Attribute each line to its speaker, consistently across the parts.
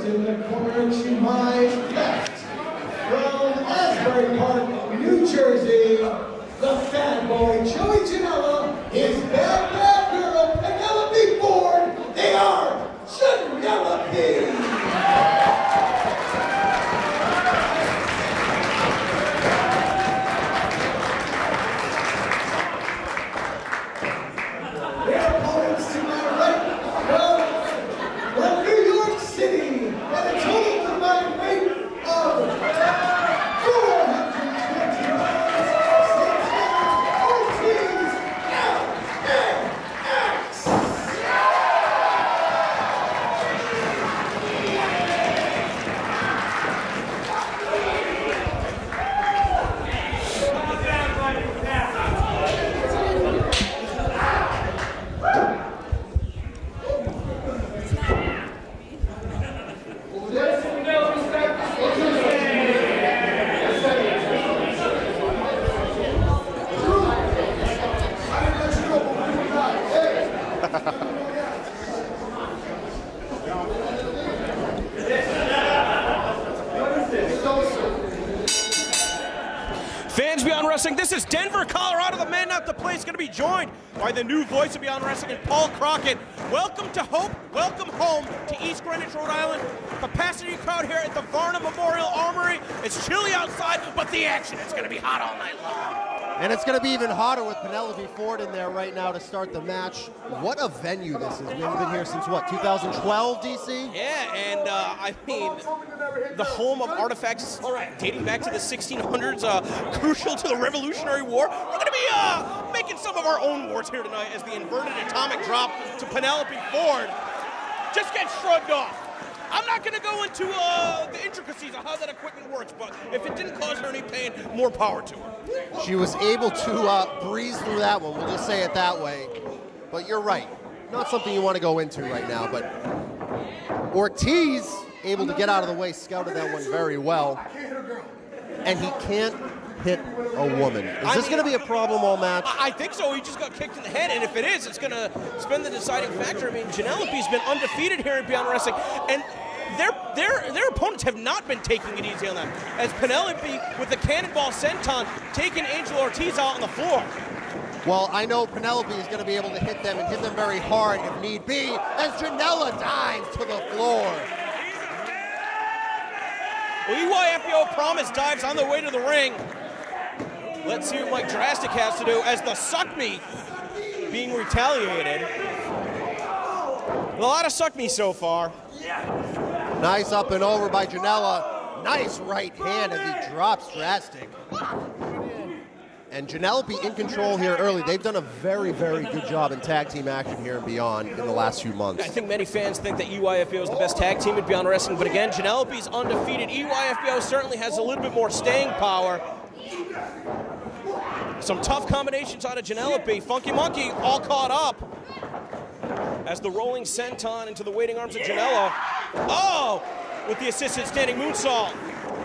Speaker 1: in the corner to my left, from Asbury Park, New Jersey, the fat boy Joey Janela, his bad girl Penelope Ford. They are Janelope.
Speaker 2: Fans Beyond Wrestling, this is Denver, Colorado. The man not the place going to be joined by the new voice of Beyond Wrestling, and Paul Crockett. Welcome to Hope, welcome home to East Greenwich, Rhode Island. Capacity crowd here at the Varna Memorial Armory. It's chilly outside, but the action is going to be hot all night long.
Speaker 3: And it's going to be even hotter with Penelope Ford in there right now to start the match. What a venue this is. We've been here since, what, 2012, DC?
Speaker 2: Yeah, and I mean, the home of artifacts dating back to the 1600s, crucial to the Revolutionary War. We're going to be making some of our own wars here tonight as the inverted atomic drop to Penelope Ford just gets shrugged off. I'm not going to go into the intricacies of how that equipment works, but if it didn't cause her any pain, more power to her.
Speaker 3: She was able to breeze through that one, we'll just say it that way. But you're right, not something you want to go into right now, but Ortiz, able to get out of the way, scouted that one very well. And he can't hit a woman. Is this going to be a problem all match?
Speaker 2: I think so. He just got kicked in the head, and if it is, it's going to spin the deciding factor. I mean, Janelope's been undefeated here in Beyond Wrestling, and their opponents have not been taking it easy on them. As Penelope, with the cannonball senton, taking Angel Ortiz out on the floor.
Speaker 3: Well, I know Penelope is going to be able to hit them and hit them very hard if need be, as Janela dives to the floor.
Speaker 2: Well, EYFBO Promise dives on the way to the ring. Let's see what Mike Drastic has to do as the suck me being retaliated. A lot of suck me so far.
Speaker 3: Nice up and over by Janela. Nice right hand as he drops Drastic. And Janelope in control here early. They've done a very, very good job in tag team action here and beyond in the last few months.
Speaker 2: I think many fans think that EYFBO is the best tag team in Beyond Wrestling, but again, Janelope's undefeated. EYFBO certainly has a little bit more staying power. Some tough combinations out of Janelope. Funky Monkey all caught up as the rolling senton into the waiting arms of Janela. Oh, with the assisted standing moonsault.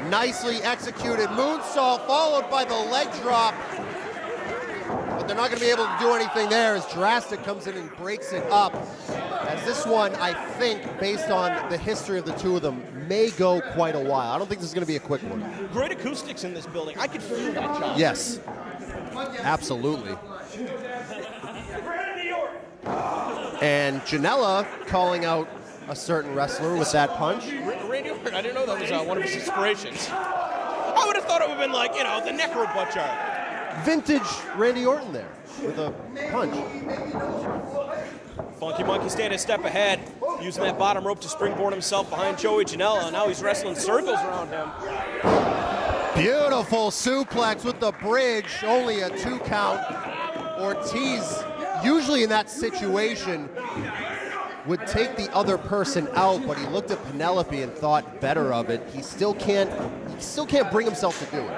Speaker 3: Nicely executed moonsault followed by the leg drop. But they're not going to be able to do anything there as Drastic comes in and breaks it up. As this one, I think, based on the history of the two of them, may go quite a while. I don't think this is going to be a quick one.
Speaker 2: Great acoustics in this building. I could feel that, John.
Speaker 3: Yes, absolutely. And Janela calling out a certain wrestler with that punch.
Speaker 2: Randy Orton, I didn't know that was one of his inspirations. I would have thought it would have been like, you know, the Necro Butcher.
Speaker 3: Vintage Randy Orton there with a punch.
Speaker 2: Funky Monkey staying a step ahead, using that bottom rope to springboard himself behind Joey Janela, and now he's wrestling circles around him.
Speaker 3: Beautiful suplex with the bridge, only a 2 count. Ortiz, usually in that situation, would take the other person out, but he looked at Penelope and thought better of it. He still can't bring himself to do it.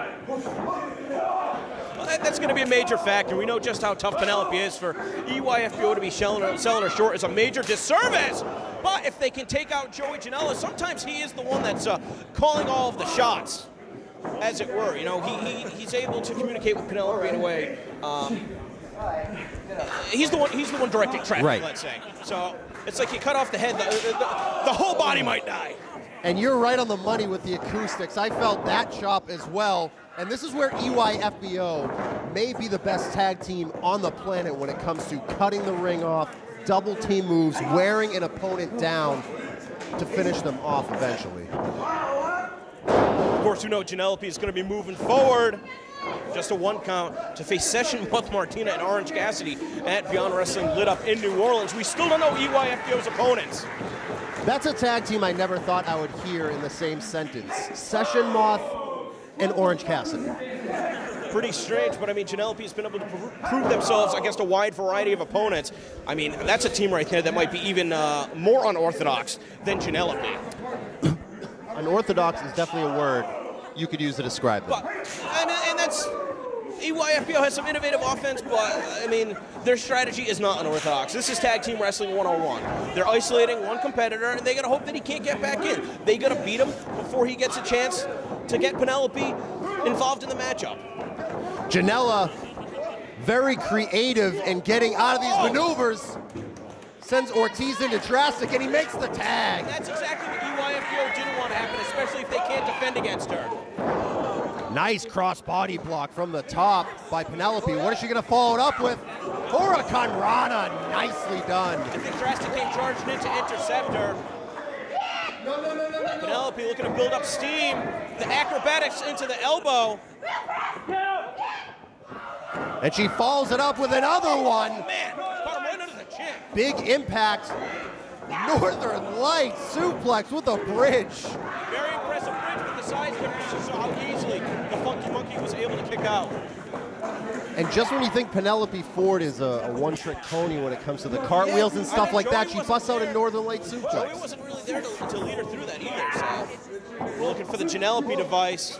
Speaker 2: Well, that's going to be a major factor. We know just how tough Penelope is. For EYFBO to be selling her short is a major disservice. But if they can take out Joey Janela, sometimes he is the one that's calling all of the shots, as it were. You know, he's able to communicate with Penelope in a way. He's the one directing traffic,
Speaker 3: right.
Speaker 2: Let's say. So it's like you cut off the head, the whole body might die.
Speaker 3: And you're right on the money with the acoustics. I felt that chop as well. And this is where EYFBO may be the best tag team on the planet when it comes to cutting the ring off, double team moves, wearing an opponent down to finish them off eventually.
Speaker 2: Of course, you know Janelope is going to be moving forward. Just a 1 count to face Session with Martina and Orange Cassidy at Beyond Wrestling Lit Up in New Orleans. We still don't know EYFBO's opponents.
Speaker 3: That's a tag team I never thought I would hear in the same sentence. Session Moth and Orange Cassidy.
Speaker 2: Pretty strange, but I mean, Janelope has been able to prove themselves against a wide variety of opponents. I mean, that's a team right there that might be even more unorthodox than Janelope.
Speaker 3: Unorthodox is definitely a word you could use to describe them.
Speaker 2: But, and that's, EYFBO has some innovative offense, but I mean, their strategy is not unorthodox. This is Tag Team Wrestling 101. They're isolating one competitor, and they gotta hope that he can't get back in. They gotta beat him before he gets a chance to get Penelope involved in the matchup.
Speaker 3: Janela, very creative in getting out of these maneuvers, sends Ortiz into drastic, and he makes the tag.
Speaker 2: That's exactly what EYFBO didn't want to happen, especially if they can't defend against her.
Speaker 3: Nice cross body block from the top by Penelope. What is she going to follow it up with? Hurricane Rana, nicely done.
Speaker 2: I think Drastic came charging in to intercept her. Penelope looking to build up steam. The acrobatics into the elbow.
Speaker 3: And she follows it up with another one.
Speaker 2: Man, caught him right under the chin.
Speaker 3: Big impact. Northern Light suplex with a bridge.
Speaker 2: Very impressive bridge, but the size difference, you saw how easily the Funky Monkey was able to kick out.
Speaker 3: And just when you think Penelope Ford is a one-trick pony when it comes to the cartwheels and stuff like that, she busts out a Northern Light suplex.
Speaker 2: Joey wasn't really there to lead her through that either, so we're looking for the Janelope device.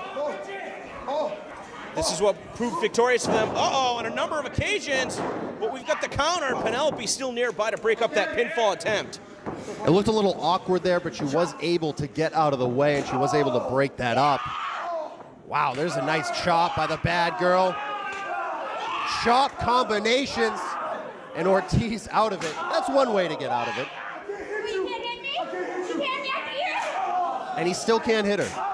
Speaker 2: This is what proved victorious for them. Uh-oh, on a number of occasions, but we've got the counter, and Penelope still nearby to break up that pinfall attempt.
Speaker 3: It looked a little awkward there, but she was able to get out of the way, and she was able to break that up. Wow, there's a nice chop by the bad girl. Chop combinations, and Ortiz out of it. That's one way to get out of it. And he still can't hit her.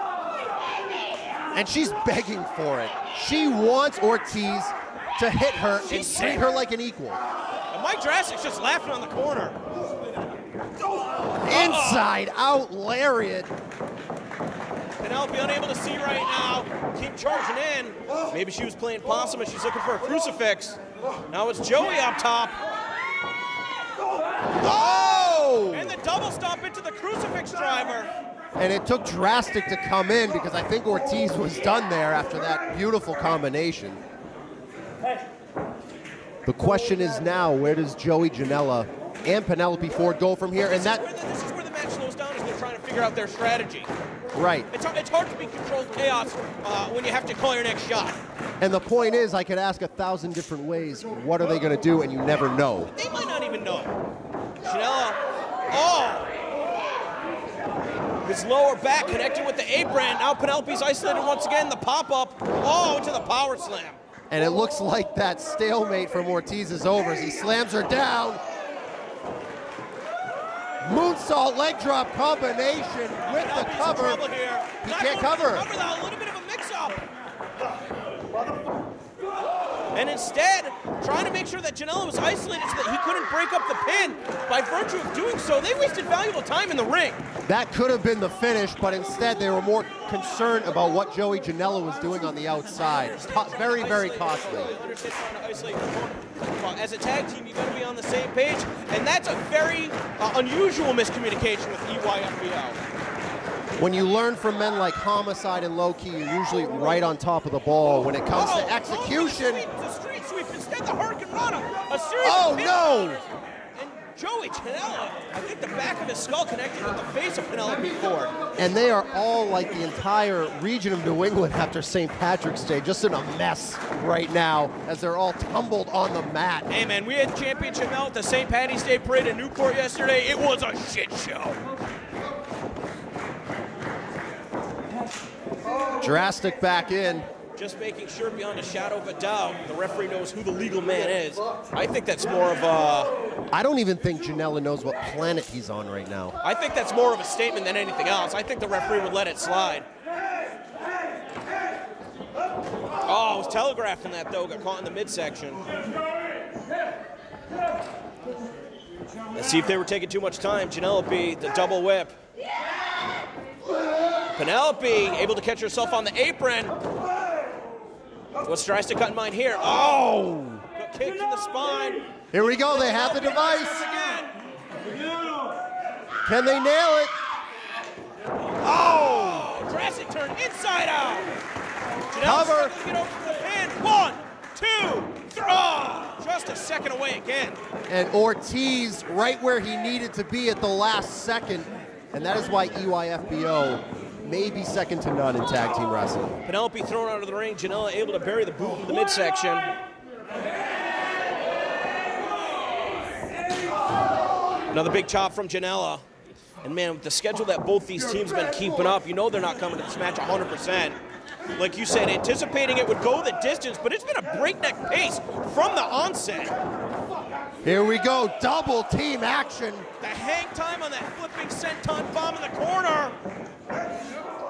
Speaker 3: And she's begging for it. She wants Ortiz to hit her and treat her like an equal.
Speaker 2: And Mike Drastic's just laughing on the corner.
Speaker 3: Inside out lariat.
Speaker 2: Penelope unable to see right now. Keep charging in. Maybe she was playing possum and she's looking for a crucifix. Now it's Joey up top.
Speaker 3: Oh!
Speaker 2: And the double stomp into the crucifix driver.
Speaker 3: And it took Drastic to come in because I think Ortiz was done there after that beautiful combination. The question is now, where does Joey Janela and Penelope Ford go from here? And
Speaker 2: this is where the match slows down, as they're trying to figure out their strategy.
Speaker 3: Right.
Speaker 2: It's hard to be controlled chaos when you have to call your next shot.
Speaker 3: And the point is, I could ask 1,000 different ways, what are they going to do, and you never know.
Speaker 2: They might not even know. Janela, oh! His lower back connected with the apron. Now Penelope's isolated once again. The pop-up, oh, into the power slam.
Speaker 3: And it looks like that stalemate from Ortiz is over as he slams her down. Moonsault leg drop combination with the cover. He can't cover.
Speaker 2: A little bit of a mix-up. And instead, trying to make sure that Janela was isolated so that he couldn't break up the pin. By virtue of doing so, they wasted valuable time in the ring. That
Speaker 3: could have been the finish, but instead they were more concerned about what Joey Janela was doing on the outside. Very, very costly.
Speaker 2: As a tag team, you got to be on the same page, and that's a very unusual miscommunication with EYFBO.
Speaker 3: When you learn from men like Homicide and Low Key, you're usually right on top of the ball when it comes to execution.
Speaker 2: The street sweep, instead the Hurricane Rana, a series
Speaker 3: of
Speaker 2: no! And Joey Janela, I think the back of his skull connected with the face of Penelope Ford.
Speaker 3: And they are all like the entire region of New England after St. Patrick's Day, just in a mess right now as they're all tumbled on the mat.
Speaker 2: Hey man, we had championship out at the St. Patty's Day parade in Newport yesterday. It was a shit show.
Speaker 3: Drastic back in.
Speaker 2: Just making sure beyond a shadow of a doubt the referee knows who the legal man is. I think that's more of a...
Speaker 3: I don't even think Janela knows what planet he's on right now.
Speaker 2: I think that's more of a statement than anything else. I think the referee would let it slide. Oh, I was telegraphing that, though. Got caught in the midsection. Let's see if they were taking too much time. Janelope, the double whip. Penelope able to catch herself on the apron. What's tries to cut in mind here? Oh! Got kicked in the spine.
Speaker 3: Here we go. They have the device. Can they nail it?
Speaker 2: Oh! Drastic turn inside out.
Speaker 3: Cover.
Speaker 2: Get over the pin. 1, 2, 3. Oh, just a second away again.
Speaker 3: And Ortiz right where he needed to be at the last second. And that is why EYFBO may be second to none in tag team wrestling.
Speaker 2: Penelope thrown out of the ring. Janela able to bury the boot into the midsection. Another big chop from Janela. And man, with the schedule that both these teams have been keeping up, you know they're not coming to this match 100%. Like you said, anticipating it would go the distance, but it's been a breakneck pace from the onset.
Speaker 3: Here we go, double team action.
Speaker 2: The hang time on that flipping senton bomb in the corner.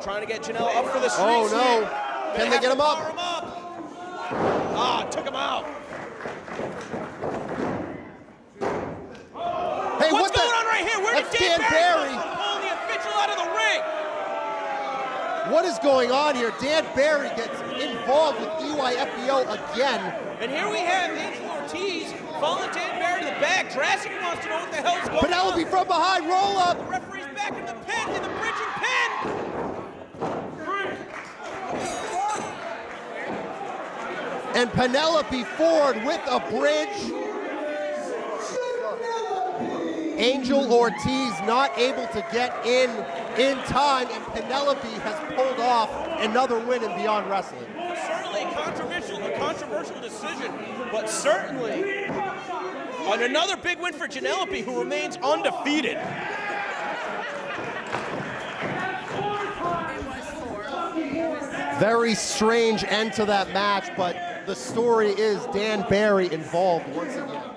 Speaker 2: Trying to get Janela up for the street.
Speaker 3: Oh no, can they get him up?
Speaker 2: Ah, took him out.
Speaker 3: Hey,
Speaker 2: what's going on right here? Where did Dan Barry pull the official out of the ring?
Speaker 3: What is going on here? Dan Barry gets involved with EYFBO again.
Speaker 2: And here we have Angel Ortiz following Dan Barry to the back. Drastic wants to know what the hell's going on.
Speaker 3: Penelope from behind, roll up.
Speaker 2: The referee's back in the pin, in the bridging pin.
Speaker 3: And Penelope Ford with a bridge. Angel Ortiz not able to get in time, and Penelope has pulled off another win in Beyond Wrestling.
Speaker 2: Certainly a controversial decision, but certainly on another big win for Janelope, who remains undefeated.
Speaker 3: Very strange end to that match, but the story is Dan Barry involved once again.